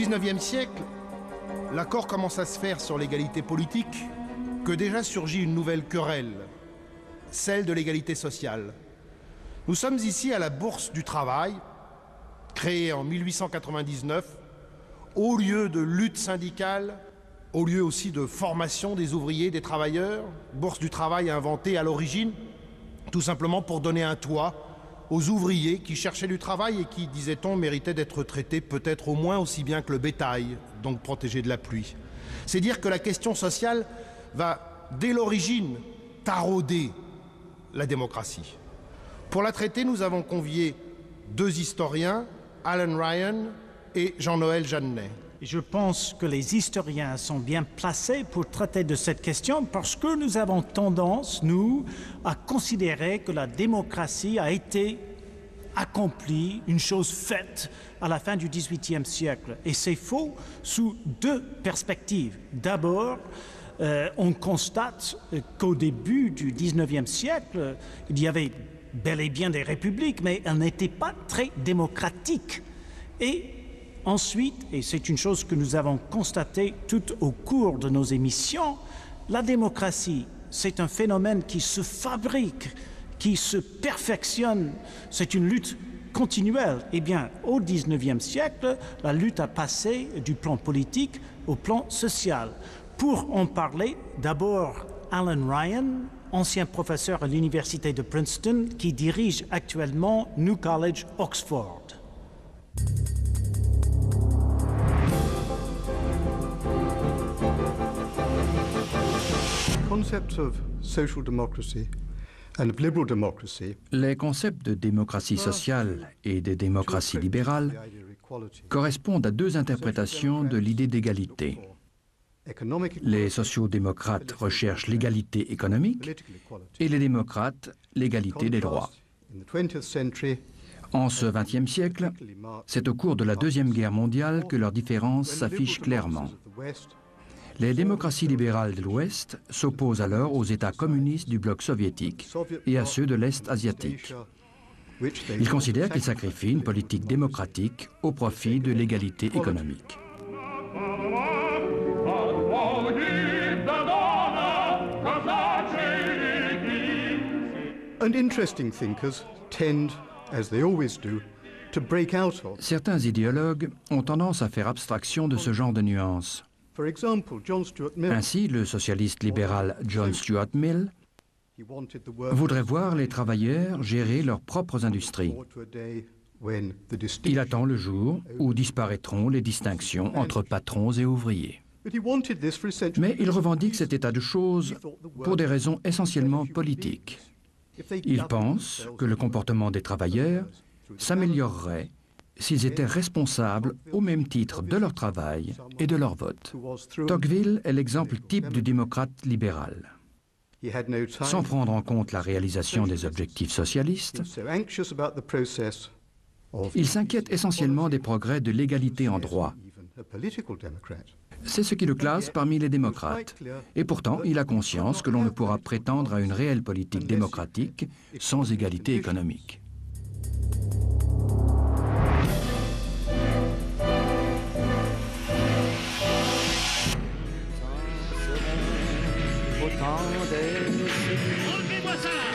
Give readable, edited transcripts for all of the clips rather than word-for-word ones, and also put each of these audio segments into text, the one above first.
19e siècle, l'accord commence à se faire sur l'égalité politique, que déjà surgit une nouvelle querelle, celle de l'égalité sociale. Nous sommes ici à la Bourse du Travail, créée en 1899, haut lieu de lutte syndicale, haut lieu aussi de formation des ouvriers, des travailleurs. Bourse du Travail inventée à l'origine, tout simplement pour donner un toit aux ouvriers qui cherchaient du travail et qui, disait-on, méritaient d'être traités peut-être au moins aussi bien que le bétail, donc protégés de la pluie. C'est dire que la question sociale va, dès l'origine, tarauder la démocratie. Pour la traiter, nous avons convié deux historiens, Alan Ryan et Jean-Noël Jeannet. Je pense que les historiens sont bien placés pour traiter de cette question parce que nous avons tendance, nous, à considérer que la démocratie a été accomplie, une chose faite à la fin du XVIIIe siècle. Et c'est faux sous deux perspectives. D'abord, on constate qu'au début du XIXe siècle, il y avait bel et bien des républiques, mais elles n'étaient pas très démocratiques. Et ensuite, et c'est une chose que nous avons constatée tout au cours de nos émissions, la démocratie, c'est un phénomène qui se fabrique, qui se perfectionne, c'est une lutte continuelle. Eh bien, au XIXe siècle, la lutte a passé du plan politique au plan social. Pour en parler, d'abord Alan Ryan, ancien professeur à l'université de Princeton, qui dirige actuellement New College, Oxford. Les concepts de démocratie sociale et de démocratie libérale correspondent à deux interprétations de l'idée d'égalité. Les sociaux-démocrates recherchent l'égalité économique et les démocrates l'égalité des droits. En ce XXe siècle, c'est au cours de la Deuxième Guerre mondiale que leurs différences s'affichent clairement. Les démocraties libérales de l'Ouest s'opposent alors aux États communistes du bloc soviétique et à ceux de l'Est asiatique. Ils considèrent qu'ils sacrifient une politique démocratique au profit de l'égalité économique. Certains idéologues ont tendance à faire abstraction de ce genre de nuances. Ainsi, le socialiste libéral John Stuart Mill voudrait voir les travailleurs gérer leurs propres industries. Il attend le jour où disparaîtront les distinctions entre patrons et ouvriers. Mais il revendique cet état de choses pour des raisons essentiellement politiques. Il pense que le comportement des travailleurs s'améliorerait s'ils étaient responsables au même titre de leur travail et de leur vote. Tocqueville est l'exemple type du démocrate libéral. Sans prendre en compte la réalisation des objectifs socialistes, il s'inquiète essentiellement des progrès de l'égalité en droit. C'est ce qui le classe parmi les démocrates. Et pourtant, il a conscience que l'on ne pourra prétendre à une réelle politique démocratique sans égalité économique.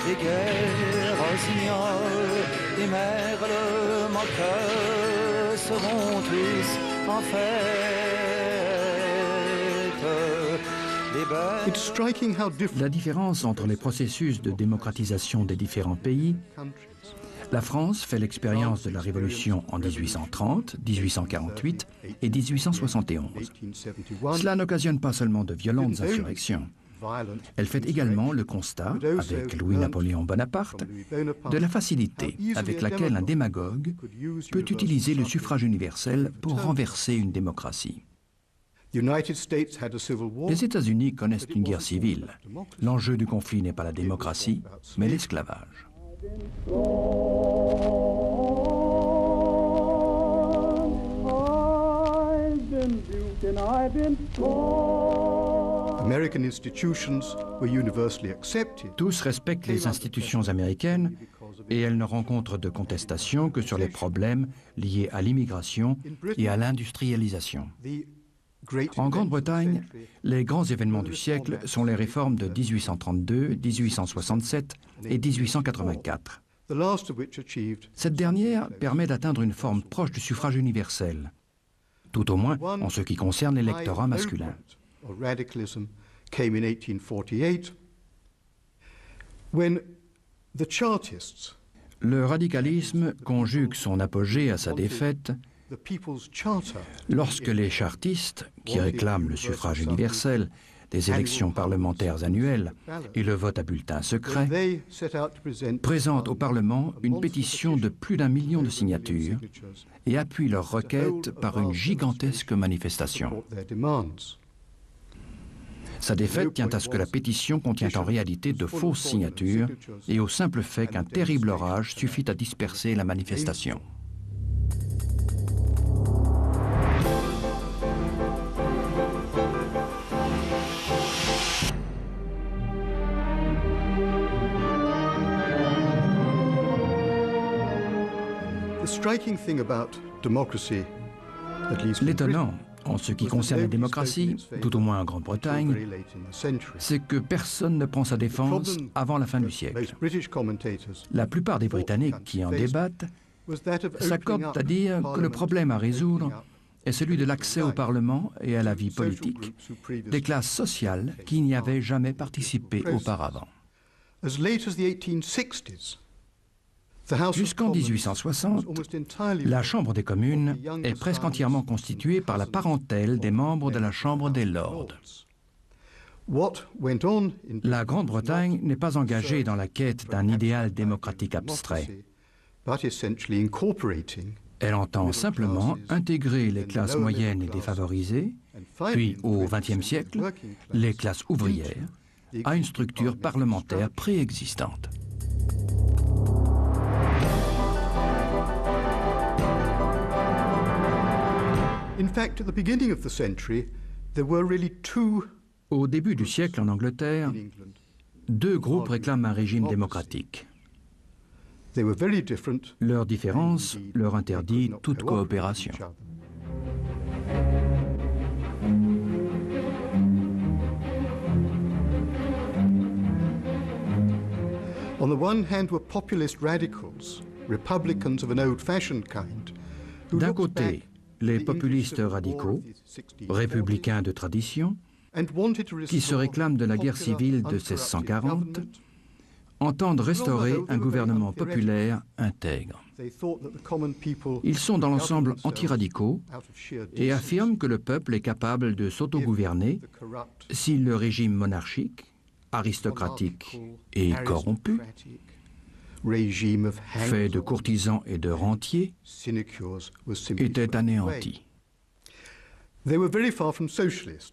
Des guerres rossignol, des merles moqueurs seront tous en fête. La différence entre les processus de démocratisation des différents pays, la France fait l'expérience de la Révolution en 1830, 1848 et 1871. Cela n'occasionne pas seulement de violentes insurrections. Elle fait également le constat, avec Louis-Napoléon Bonaparte, de la facilité avec laquelle un démagogue peut utiliser le suffrage universel pour renverser une démocratie. Les États-Unis connaissent une guerre civile. L'enjeu du conflit n'est pas la démocratie, mais l'esclavage. Tous respectent les institutions américaines et elle ne rencontre de contestation que sur les problèmes liés à l'immigration et à l'industrialisation. En Grande-Bretagne, les grands événements du siècle sont les réformes de 1832, 1867 et 1884. Cette dernière permet d'atteindre une forme proche du suffrage universel, tout au moins en ce qui concerne l'électorat masculin. Le radicalisme conjugue son apogée à sa défaite lorsque les chartistes, qui réclament le suffrage universel, des élections parlementaires annuelles et le vote à bulletin secret, présentent au Parlement une pétition de plus d'1 million de signatures et appuient leur requête par une gigantesque manifestation. Sa défaite tient à ce que la pétition contient en réalité de fausses signatures et au simple fait qu'un terrible orage suffit à disperser la manifestation. L'étonnant, en ce qui concerne la démocratie, tout au moins en Grande-Bretagne, c'est que personne ne prend sa défense avant la fin du siècle. La plupart des Britanniques qui en débattent s'accordent à dire que le problème à résoudre est celui de l'accès au Parlement et à la vie politique des classes sociales qui n'y avaient jamais participé auparavant. Jusqu'en 1860, la Chambre des communes est presque entièrement constituée par la parentèle des membres de la Chambre des Lords. La Grande-Bretagne n'est pas engagée dans la quête d'un idéal démocratique abstrait. Elle entend simplement intégrer les classes moyennes et défavorisées, puis au XXe siècle, les classes ouvrières, à une structure parlementaire préexistante. Au début du siècle en Angleterre, deux groupes réclament un régime démocratique. Leur différence leur interdit toute coopération. On the one hand were populist radicals, Republicans of an old-fashioned kind. D'un côté, les populistes radicaux, républicains de tradition, qui se réclament de la guerre civile de 1640, entendent restaurer un gouvernement populaire intègre. Ils sont dans l'ensemble anti-radicaux et affirment que le peuple est capable de s'autogouverner si le régime monarchique, aristocratique et corrompu, fait de courtisans et de rentiers, était anéanti.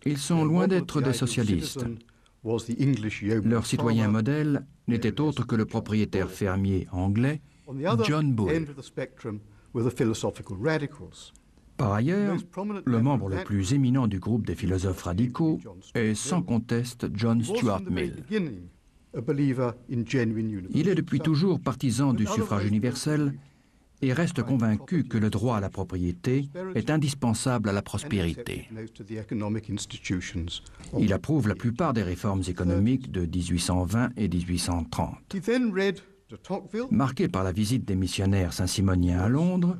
Ils sont loin d'être des socialistes. Leur citoyen modèle n'était autre que le propriétaire fermier anglais, John Bull. Par ailleurs, le membre le plus éminent du groupe des philosophes radicaux est sans conteste John Stuart Mill. Il est depuis toujours partisan du suffrage universel et reste convaincu que le droit à la propriété est indispensable à la prospérité. Il approuve la plupart des réformes économiques de 1820 et 1830. Marqué par la visite des missionnaires saint-simoniens à Londres,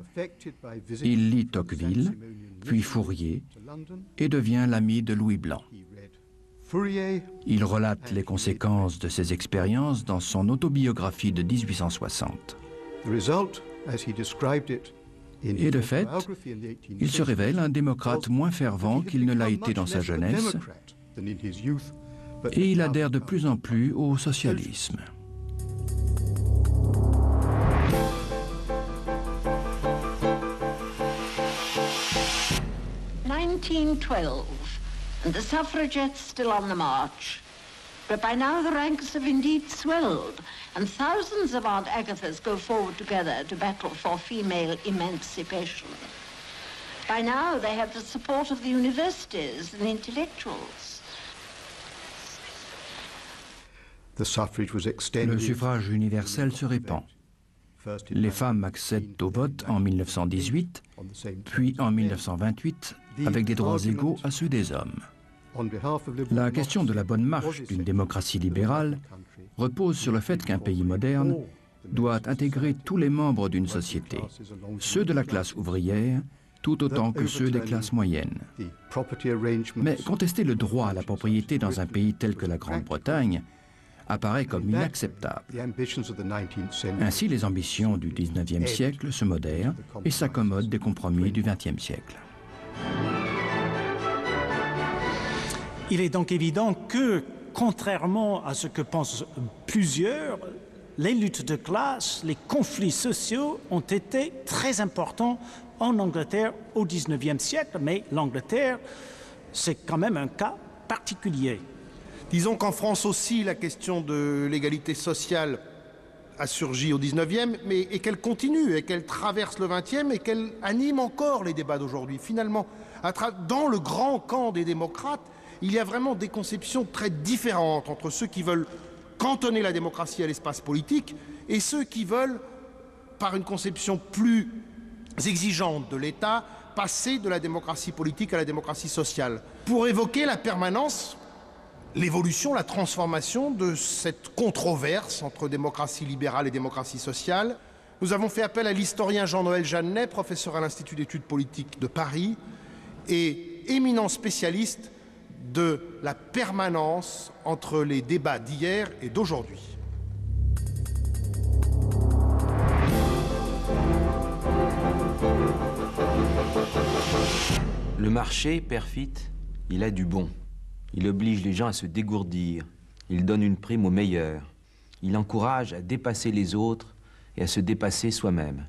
il lit Tocqueville, puis Fourier, et devient l'ami de Louis Blanc. Il relate les conséquences de ses expériences dans son autobiographie de 1860. Et de fait, il se révèle un démocrate moins fervent qu'il ne l'a été dans sa jeunesse, et il adhère de plus en plus au socialisme. And the suffragettes still on the march. But by now the ranks have indeed swelled, and thousands of Aunt Agathas go forward together to battle for female emancipation. By now they have the support of the universities and intellectuals. Le suffrage universel se répand. Les femmes accèdent au vote en 1918, puis en 1928, avec des droits égaux à ceux des hommes. La question de la bonne marche d'une démocratie libérale repose sur le fait qu'un pays moderne doit intégrer tous les membres d'une société, ceux de la classe ouvrière, tout autant que ceux des classes moyennes. Mais contester le droit à la propriété dans un pays tel que la Grande-Bretagne apparaît comme inacceptable. Ainsi, les ambitions du XIXe siècle se modèrent et s'accommodent des compromis du XXe siècle. Il est donc évident que, contrairement à ce que pensent plusieurs, les luttes de classe, les conflits sociaux ont été très importants en Angleterre au XIXe siècle, mais l'Angleterre, c'est quand même un cas particulier. Disons qu'en France aussi, la question de l'égalité sociale a surgi au XIXe, et qu'elle continue, et qu'elle traverse le XXe, et qu'elle anime encore les débats d'aujourd'hui. Finalement, dans le grand camp des démocrates, il y a vraiment des conceptions très différentes entre ceux qui veulent cantonner la démocratie à l'espace politique et ceux qui veulent, par une conception plus exigeante de l'État, passer de la démocratie politique à la démocratie sociale. Pour évoquer la permanence, l'évolution, la transformation de cette controverse entre démocratie libérale et démocratie sociale, nous avons fait appel à l'historien Jean-Noël Jeannet, professeur à l'Institut d'études politiques de Paris et éminent spécialiste de la permanence entre les débats d'hier et d'aujourd'hui. Le marché, père Fitte, il a du bon. Il oblige les gens à se dégourdir. Il donne une prime aux meilleurs. Il encourage à dépasser les autres et à se dépasser soi-même.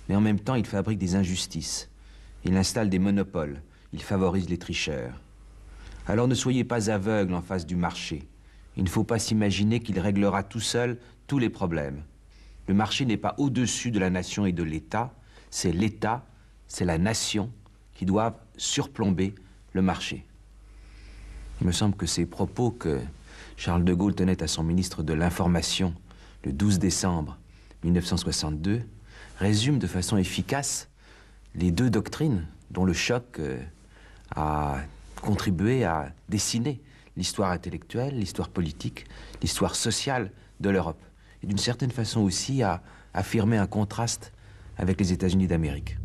Mais en même temps, il fabrique des injustices. Il installe des monopoles. Il favorise les tricheurs. Alors ne soyez pas aveugles en face du marché. Il ne faut pas s'imaginer qu'il réglera tout seul tous les problèmes. Le marché n'est pas au-dessus de la nation et de l'État. C'est l'État, c'est la nation qui doivent surplomber le marché. Il me semble que ces propos que Charles de Gaulle tenait à son ministre de l'Information le 12 décembre 1962 résument de façon efficace les deux doctrines dont le choc a contribué à dessiner l'histoire intellectuelle, l'histoire politique, l'histoire sociale de l'Europe. Et d'une certaine façon aussi à affirmer un contraste avec les États-Unis d'Amérique.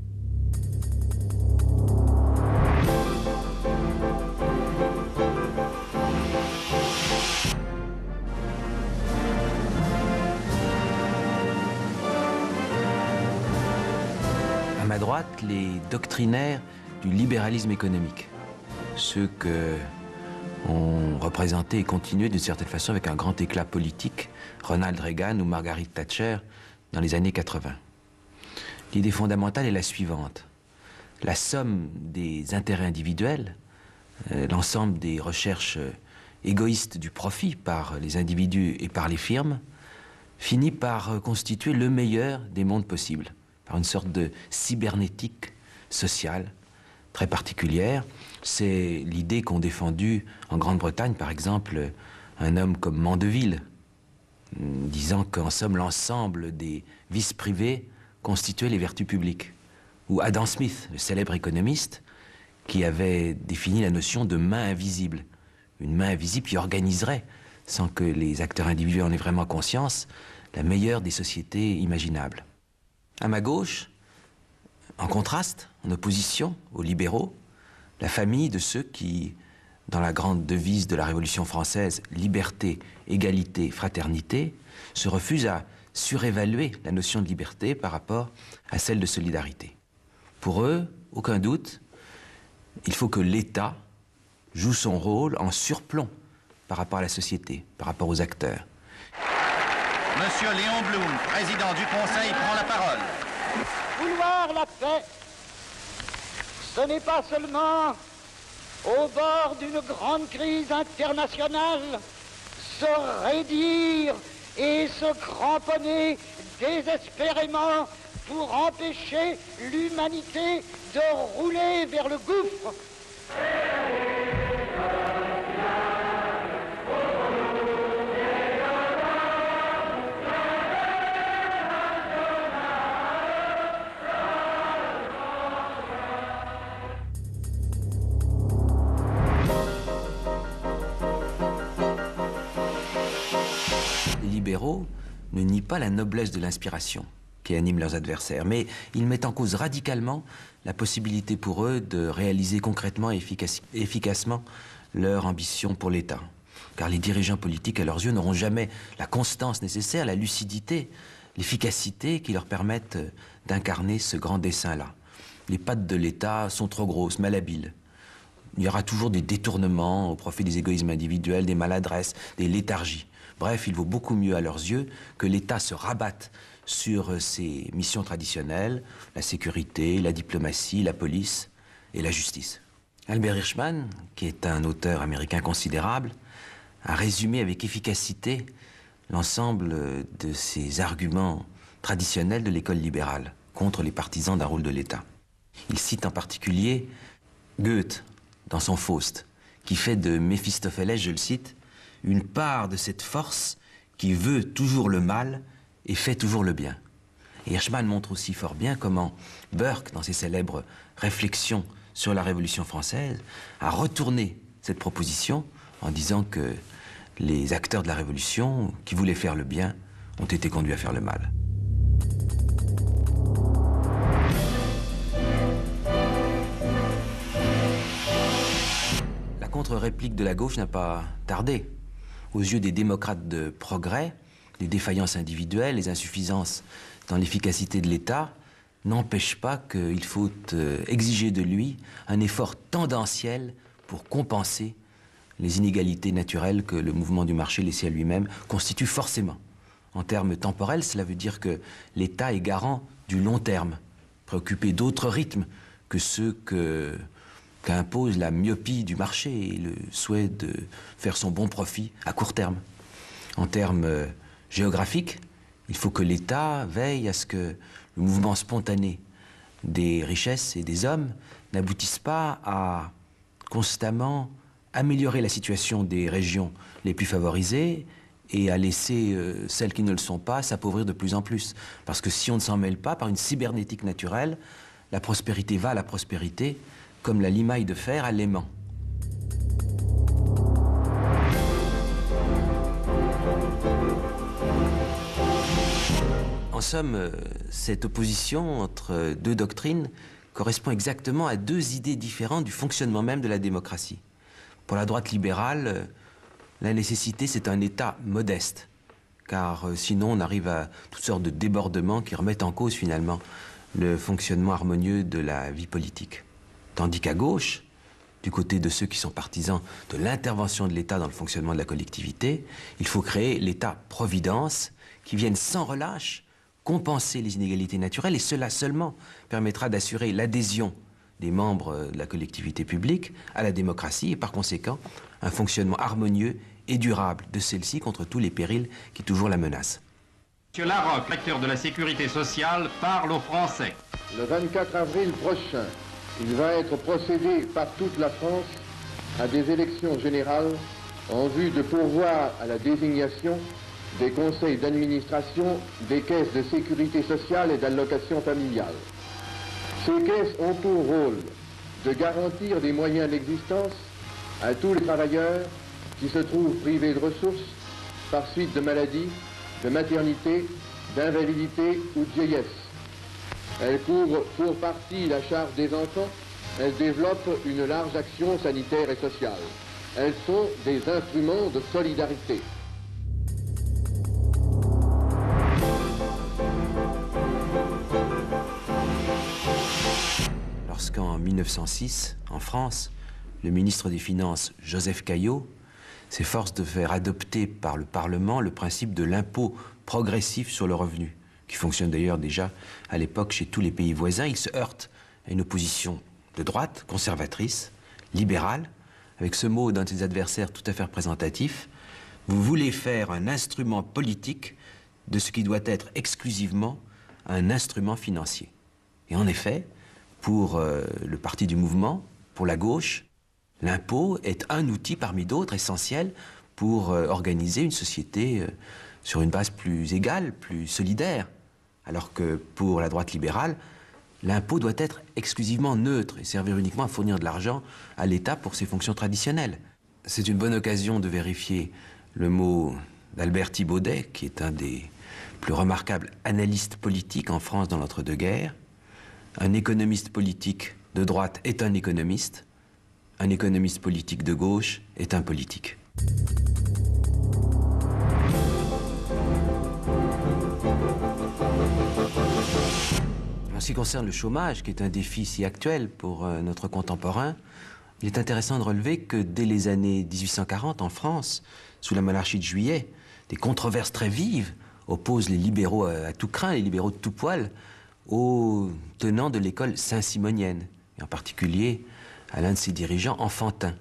À ma droite, les doctrinaires du libéralisme économique. Ceux que ont représenté et continué d'une certaine façon avec un grand éclat politique Ronald Reagan ou Margaret Thatcher dans les années 80. L'idée fondamentale est la suivante. La somme des intérêts individuels, l'ensemble des recherches égoïstes du profit par les individus et par les firmes, finit par constituer le meilleur des mondes possibles, par une sorte de cybernétique sociale très particulière. C'est l'idée qu'ont défendue en Grande-Bretagne, par exemple, un homme comme Mandeville, disant qu'en somme, l'ensemble des vices privés constituait les vertus publiques. Ou Adam Smith, le célèbre économiste, qui avait défini la notion de main invisible. Une main invisible qui organiserait, sans que les acteurs individuels en aient vraiment conscience, la meilleure des sociétés imaginables. À ma gauche, en contraste, en opposition aux libéraux, la famille de ceux qui, dans la grande devise de la Révolution française, liberté, égalité, fraternité, se refusent à surévaluer la notion de liberté par rapport à celle de solidarité. Pour eux, aucun doute, il faut que l'État joue son rôle en surplomb par rapport à la société, par rapport aux acteurs. Monsieur Léon Blum, président du Conseil, prend la parole. Vouloir la paix, ce n'est pas seulement, au bord d'une grande crise internationale, se raidir et se cramponner désespérément pour empêcher l'humanité de rouler vers le gouffre. libéraux ne nient pas la noblesse de l'inspiration qui anime leurs adversaires, mais ils mettent en cause radicalement la possibilité pour eux de réaliser concrètement et efficacement leur ambition pour l'État. Car les dirigeants politiques, à leurs yeux, n'auront jamais la constance nécessaire, la lucidité, l'efficacité qui leur permettent d'incarner ce grand dessein-là. Les pattes de l'État sont trop grosses, malhabiles. Il y aura toujours des détournements au profit des égoïsmes individuels, des maladresses, des léthargies. Bref, il vaut beaucoup mieux à leurs yeux que l'État se rabatte sur ses missions traditionnelles, la sécurité, la diplomatie, la police et la justice. Albert Hirschman, qui est un auteur américain considérable, a résumé avec efficacité l'ensemble de ces arguments traditionnels de l'école libérale contre les partisans d'un rôle de l'État. Il cite en particulier Goethe dans son Faust, qui fait de Méphistophélès, je le cite, « une part de cette force qui veut toujours le mal et fait toujours le bien ». Et Hirschman montre aussi fort bien comment Burke, dans ses célèbres réflexions sur la Révolution française, a retourné cette proposition en disant que les acteurs de la Révolution, qui voulaient faire le bien, ont été conduits à faire le mal. La contre-réplique de la gauche n'a pas tardé. Aux yeux des démocrates de progrès, les défaillances individuelles, les insuffisances dans l'efficacité de l'État n'empêchent pas qu'il faut exiger de lui un effort tendanciel pour compenser les inégalités naturelles que le mouvement du marché laissé à lui-même constitue forcément. En termes temporels, cela veut dire que l'État est garant du long terme, préoccupé d'autres rythmes que ceux qu'impose la myopie du marché et le souhait de faire son bon profit à court terme. En termes géographiques, il faut que l'État veille à ce que le mouvement spontané des richesses et des hommes n'aboutisse pas à constamment améliorer la situation des régions les plus favorisées et à laisser celles qui ne le sont pas s'appauvrir de plus en plus. Parce que si on ne s'en mêle pas, par une cybernétique naturelle, la prospérité va à la prospérité, comme la limaille de fer à l'aimant. En somme, cette opposition entre deux doctrines correspond exactement à deux idées différentes du fonctionnement même de la démocratie. Pour la droite libérale, la nécessité, c'est un État modeste, car sinon on arrive à toutes sortes de débordements qui remettent en cause finalement le fonctionnement harmonieux de la vie politique. Tandis qu'à gauche, du côté de ceux qui sont partisans de l'intervention de l'État dans le fonctionnement de la collectivité, il faut créer l'État-providence qui vienne sans relâche compenser les inégalités naturelles, et cela seulement permettra d'assurer l'adhésion des membres de la collectivité publique à la démocratie et par conséquent un fonctionnement harmonieux et durable de celle-ci contre tous les périls qui toujours la menacent. M. Larocque, recteur de la Sécurité sociale, parle aux Français. Le 24 avril prochain, il va être procédé par toute la France à des élections générales en vue de pourvoir à la désignation des conseils d'administration des caisses de sécurité sociale et d'allocation familiale. Ces caisses ont pour rôle de garantir des moyens d'existence à tous les travailleurs qui se trouvent privés de ressources par suite de maladies, de maternité, d'invalidité ou de vieillesse. Elles couvrent pour partie la charge des enfants, elles développent une large action sanitaire et sociale. Elles sont des instruments de solidarité. Lorsqu'en 1906, en France, le ministre des Finances, Joseph Caillaux, s'efforce de faire adopter par le Parlement le principe de l'impôt progressif sur le revenu, qui fonctionne d'ailleurs déjà à l'époque chez tous les pays voisins, il se heurte à une opposition de droite, conservatrice, libérale, avec ce mot d'un de ses adversaires tout à fait représentatif: vous voulez faire un instrument politique de ce qui doit être exclusivement un instrument financier. Et en effet, pour le parti du mouvement, pour la gauche, l'impôt est un outil parmi d'autres essentiel pour organiser une société sur une base plus égale, plus solidaire. Alors que pour la droite libérale, l'impôt doit être exclusivement neutre et servir uniquement à fournir de l'argent à l'État pour ses fonctions traditionnelles. C'est une bonne occasion de vérifier le mot d'Albert Thibaudet, qui est un des plus remarquables analystes politiques en France dans l'entre-deux-guerres. Un économiste politique de droite est un économiste politique de gauche est un politique. En ce qui concerne le chômage, qui est un défi si actuel pour notre contemporain, il est intéressant de relever que dès les années 1840 en France, sous la monarchie de Juillet, des controverses très vives opposent les libéraux à tout crin, les libéraux de tout poil, aux tenants de l'école saint-simonienne, et en particulier à l'un de ses dirigeants, Enfantin.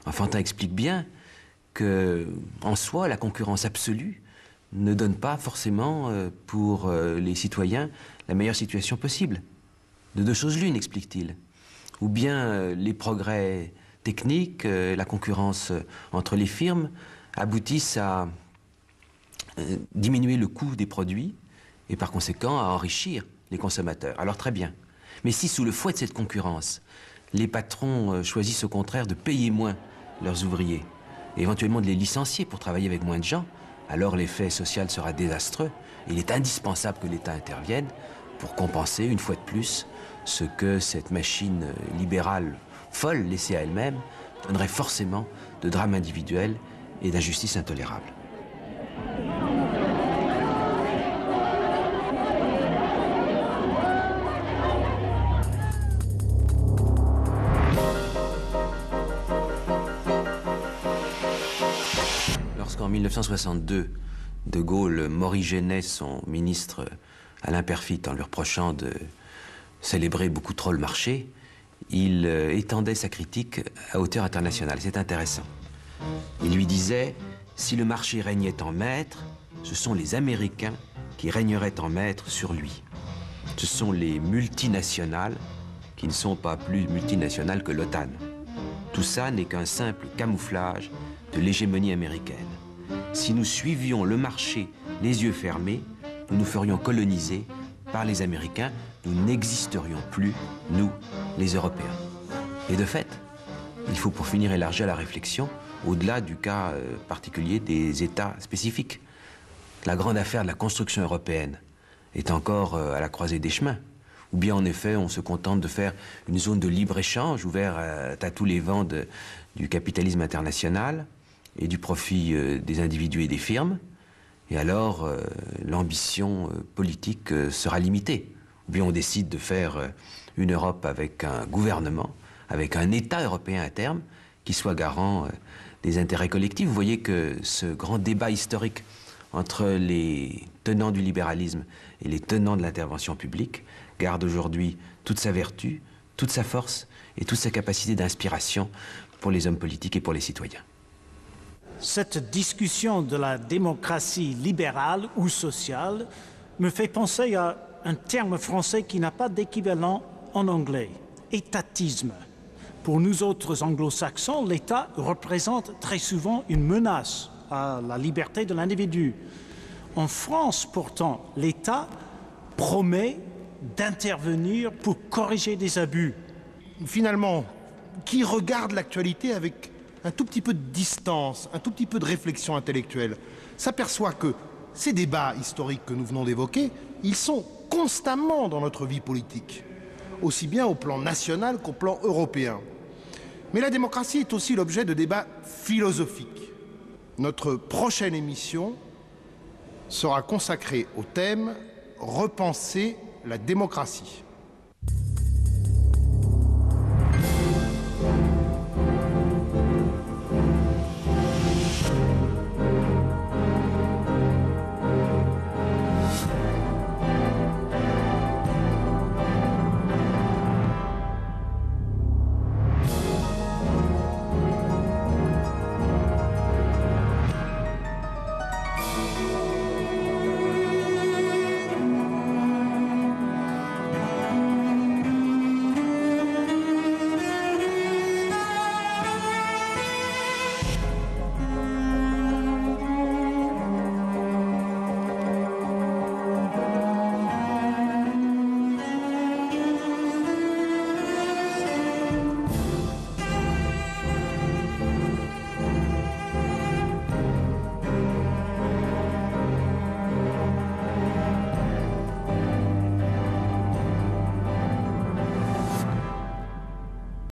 Enfantin explique bien que, en soi, la concurrence absolue ne donne pas forcément pour les citoyens la meilleure situation possible. De deux choses l'une, explique-t-il. Ou bien les progrès techniques, la concurrence entre les firmes aboutissent à diminuer le coût des produits et par conséquent à enrichir les consommateurs. Alors très bien. Mais si sous le fouet de cette concurrence, les patrons choisissent au contraire de payer moins leurs ouvriers et éventuellement de les licencier pour travailler avec moins de gens, alors l'effet social sera désastreux. Il est indispensable que l'État intervienne pour compenser une fois de plus ce que cette machine libérale folle laissée à elle-même donnerait forcément de drames individuels et d'injustices intolérables. Lorsqu'en 1962, De Gaulle morigénait son ministre Alain Peyrefitte en lui reprochant de célébrer beaucoup trop le marché, il étendait sa critique à hauteur internationale. C'est intéressant. Il lui disait « Si le marché régnait en maître, ce sont les Américains qui régneraient en maître sur lui. Ce sont les multinationales qui ne sont pas plus multinationales que l'OTAN. Tout ça n'est qu'un simple camouflage de l'hégémonie américaine. Si nous suivions le marché les yeux fermés, nous nous ferions coloniser par les Américains, nous n'existerions plus, nous, les Européens. » Et de fait, il faut pour finir élargir la réflexion au-delà du cas particulier des États spécifiques. La grande affaire de la construction européenne est encore à la croisée des chemins. Ou bien, en effet, on se contente de faire une zone de libre-échange ouverte à tous les vents du capitalisme international et du profit des individus et des firmes. Et alors, l'ambition politique sera limitée. Ou bien on décide de faire une Europe avec un gouvernement, avec un État européen à terme, qui soit garant des intérêts collectifs. Vous voyez que ce grand débat historique entre les tenants du libéralisme et les tenants de l'intervention publique garde aujourd'hui toute sa vertu, toute sa force et toute sa capacité d'inspiration pour les hommes politiques et pour les citoyens. Cette discussion de la démocratie libérale ou sociale me fait penser à un terme français qui n'a pas d'équivalent en anglais, étatisme. Pour nous autres anglo-saxons, l'État représente très souvent une menace à la liberté de l'individu. En France, pourtant, l'État promet d'intervenir pour corriger des abus. Finalement, qui regarde l'actualité avec un tout petit peu de distance, un tout petit peu de réflexion intellectuelle, s'aperçoit que ces débats historiques que nous venons d'évoquer, ils sont constamment dans notre vie politique, aussi bien au plan national qu'au plan européen. Mais la démocratie est aussi l'objet de débats philosophiques. Notre prochaine émission sera consacrée au thème « Repenser la démocratie ».